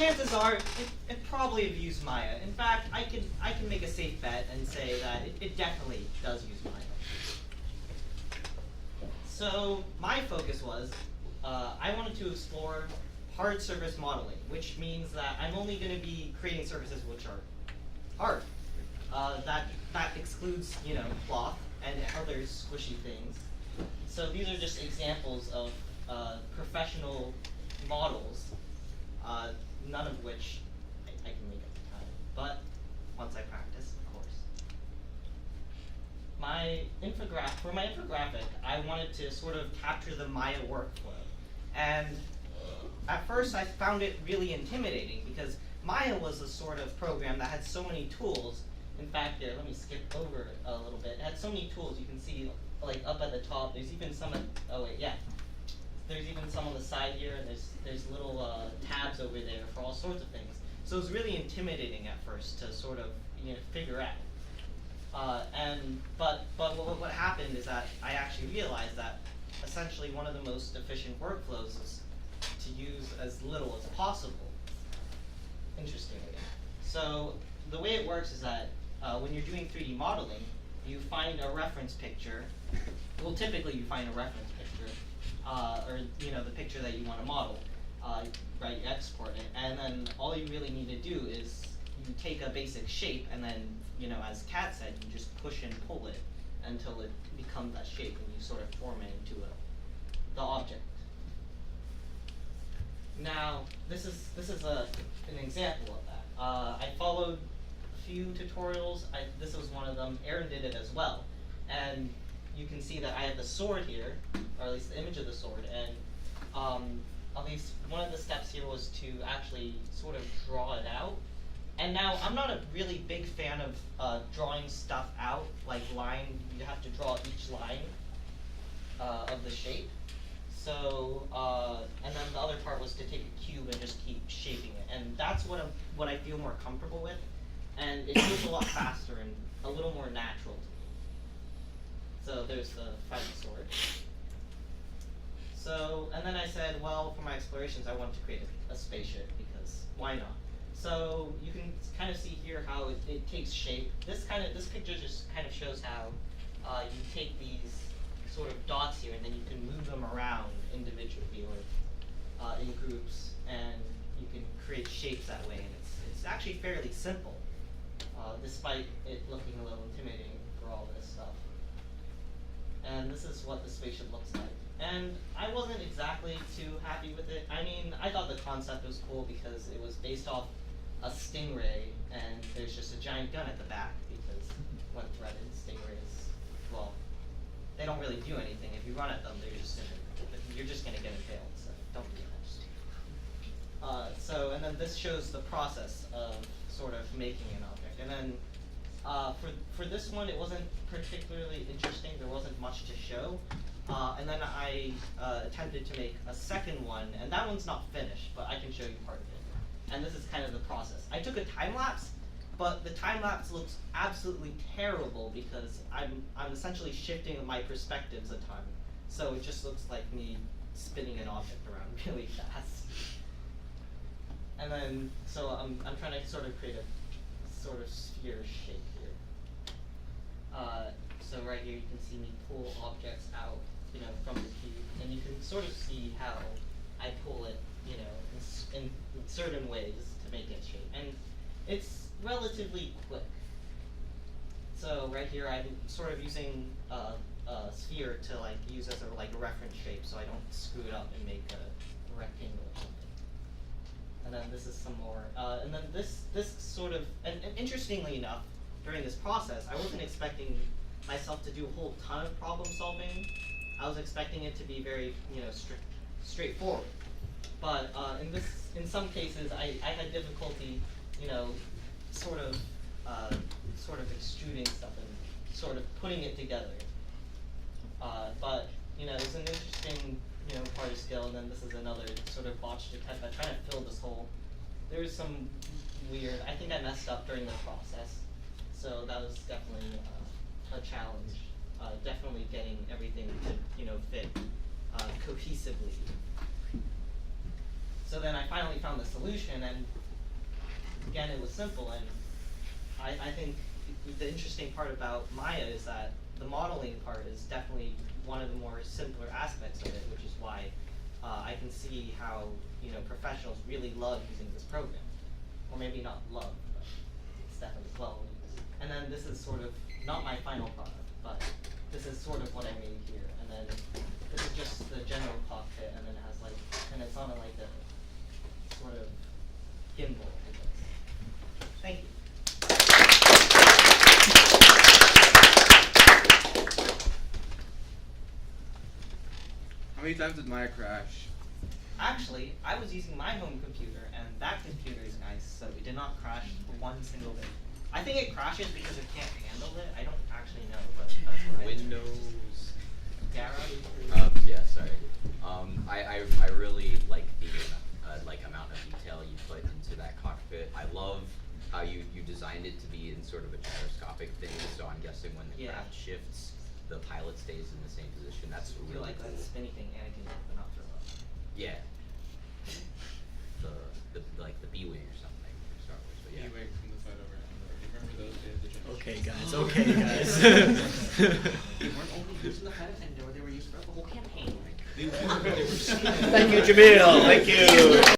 chances are it probably have used Maya. In fact, I can make a safe bet and say that it definitely does use Maya. So my focus was I wanted to explore hard surface modeling, which means that I'm only going to be creating surfaces which are hard. That excludes, cloth and other squishy things. So these are just examples of professional models, none of which I can make at the time, but once I practice, of course. For my infographic, I wanted to sort of capture the Maya workflow. And at first I found it really intimidating because Maya was a sort of program that had so many tools. In fact, here, let me skip over it a little bit. It had so many tools. You can see, like, up at the top, there's even some, there's even some on the side here, and there's little tabs over there for all sorts of things. So it was really intimidating at first to sort of, figure out. But what happened is that I actually realized that essentially one of the most efficient workflows is to use as little as possible, interestingly. So the way it works is that when you're doing 3D modeling, you find a reference picture. Well, typically you find a reference picture, or the picture that you want to model, right? You export it, and then all you really need to do is you take a basic shape, and then as Kat said, you just push and pull it until it becomes that shape, and you sort of form it into the object. Now, this is an example of that. I followed a few tutorials. This was one of them. Aaron did it as well, and you can see that I have the sword here, or at least the image of the sword, and at least one of the steps here was to actually sort of draw it out. And now, I'm not a really big fan of drawing stuff out, like you have to draw each line of the shape. So, and then the other part was to take a cube and just keep shaping it. And that's what I feel more comfortable with. And it feels a lot faster and a little more natural to me. So there's the fighting sword. So, and then I said, well, for my explorations, I want to create a spaceship because why not? So you can kind of see here how it takes shape. This picture just kind of shows how you take these sort of dots here, and then you can move them around individually or in groups, and you can create shapes that way. And it's actually fairly simple, despite it looking a little intimidating for all this stuff. And this is what the spaceship looks like. And I wasn't exactly too happy with it. I mean, I thought the concept was cool because it was based off a stingray, and there's just a giant gun at the back because when threatened, stingrays, well, they don't really do anything. If you run at them, you're just gonna get impaled. So don't do that. And then this shows the process of sort of making an object. And then for this one, it wasn't particularly interesting. There wasn't much to show. And then I attempted to make a second one, and that one's not finished, but I can show you part of it. And this is kind of the process. I took a time lapse, but the time lapse looks absolutely terrible because I'm essentially shifting my perspectives a ton. So it just looks like me spinning an object around really fast. And then, so I'm trying to sort of create a sort of sphere shape here. So right here you can see me pull objects out, from the cube, and you can sort of see how I pull it, in certain ways to make it shape. And it's relatively quick. So right here I'm sort of using a sphere to use as a reference shape, so I don't screw it up and make a rectangle or something. And then this is some more. And then this sort of, and interestingly enough, during this process, I wasn't expecting myself to do a whole ton of problem solving. I was expecting it to be very, straightforward. But in some cases, I had difficulty, sort of extruding stuff and sort of putting it together. But it's an interesting, part of skill. And then this is another sort of botched attempt at trying to fill this hole. There's some weird. I think I messed up during the process, so that was definitely a challenge. Definitely getting everything to fit cohesively. So then I finally found the solution, and again, it was simple. And I think the interesting part about Maya is that the modeling part is definitely one of the more simpler aspects of it, which is why I can see how professionals really love using this program. Or maybe not love, but it's definitely well used. And then this is sort of not my final product, but this is sort of what I made here. And then this is just the general cockpit, and then it has like, and it's on a sort of gimbal. Thank you. How many times did Maya crash? Actually, I was using my home computer, and that computer is nice, so it did not crash for one single day. I think it crashes because it can't handle it. I don't actually know, but that's what Windows. Gara? Yeah, sorry. I really like the amount of detail you put into that cockpit. I love how you designed it to be in sort of a gyroscopic thing. So I'm guessing when the craft shifts, the pilot stays in the same position. That's I feel really like cool. that spinny thing Anakin did, but not for love. Yeah. The B-wing or something from Star Wars. But yeah. B-wing from the fight over Endor. Do you remember those days of Jedi? Okay, guys. Okay, guys. They weren't only used in the fight of Endor, they were used throughout the whole campaign. Thank you, Jamil. Thank you.